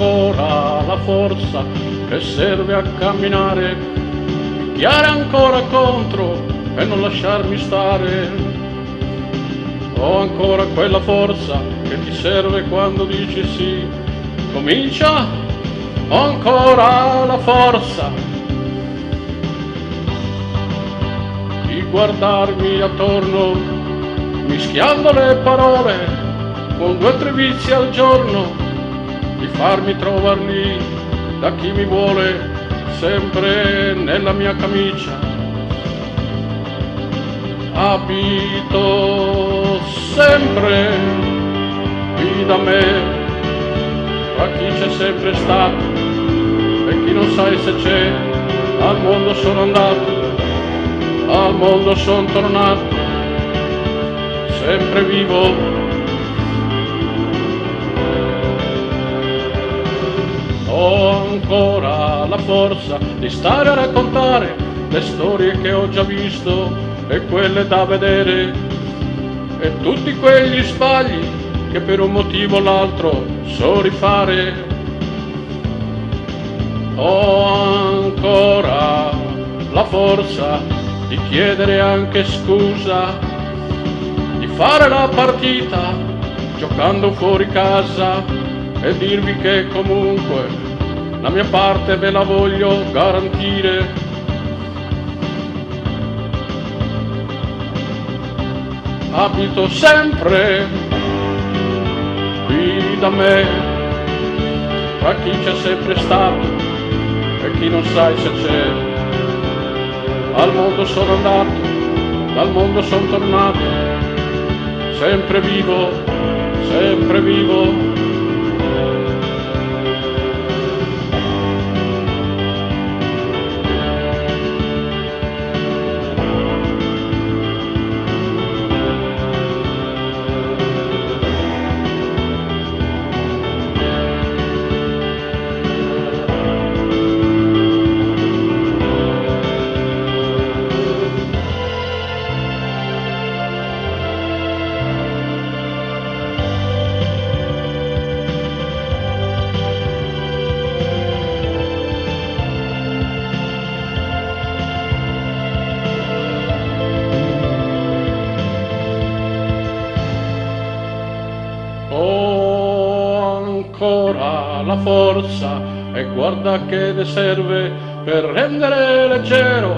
ancora la forza che serve a camminare, picchiare ancora contro e non lasciarmi stare. Ho ancora quella forza che ti serve quando dici sì. Comincia, ho ancora la forza di guardarmi attorno, mischiando le parole con 2 o 3 vizi al giorno, di farmi trovar lì da chi mi vuole sempre nella mia camicia. Abito sempre qui da me, tra chi c'è sempre stato e chi non sai se c'è. Al mondo sono andato, al mondo son tornato, sempre vivo. Ho ancora la forza di stare a raccontare le storie che ho già visto e quelle da vedere, e tutti quegli sbagli che per un motivo o l'altro so rifare. Ho ancora la forza di chiedere anche scusa, di fare la partita giocando fuori casa e dirvi che comunque la mia parte ve la voglio garantire. Abito sempre qui da me, tra chi c'è sempre stato e chi non sai se c'è. Al mondo sono andato, dal mondo sono tornato, sempre vivo, sempre vivo. Ho ancora la forza e guarda che ne serve per rendere leggero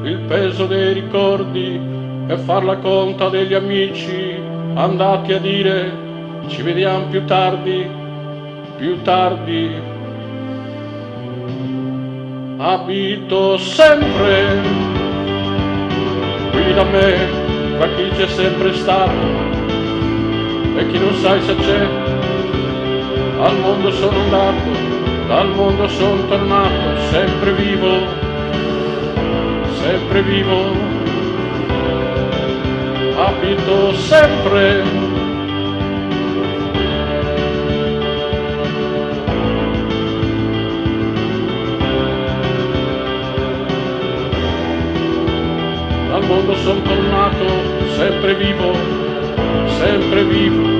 il peso dei ricordi e far la conta degli amici andati a dire ci vediamo più tardi, più tardi. Abito sempre qui da me, tra chi c'è sempre stato e chi non sai se c'è. Al mondo sono andato, dal mondo sono tornato, sempre vivo, sempre vivo. Abito sempre dal mondo sono tornato, sempre vivo, sempre vivo.